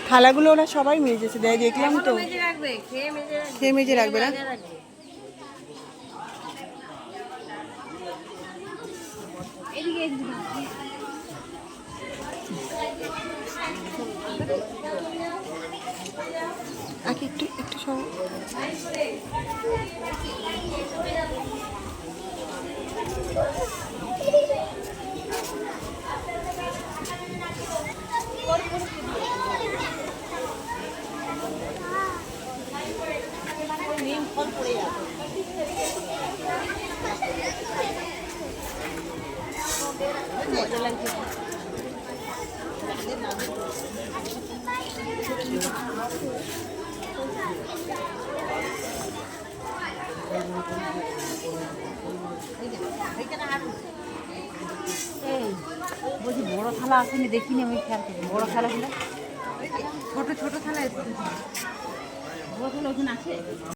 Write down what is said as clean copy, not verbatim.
থালাগুলো ওরা সবাই মেজেছে, দেখলাম তো। খেয়ে মেজে রাখবে না? আগে একটু একটু সব মজা লাগছে। বলছি বড় থালা আসেনি, দেখিনি আমি খেয়াল করি। বড় থালাগুলো ছোট ছোট থালা এসেছে, বড় থালা ওখানে আছে।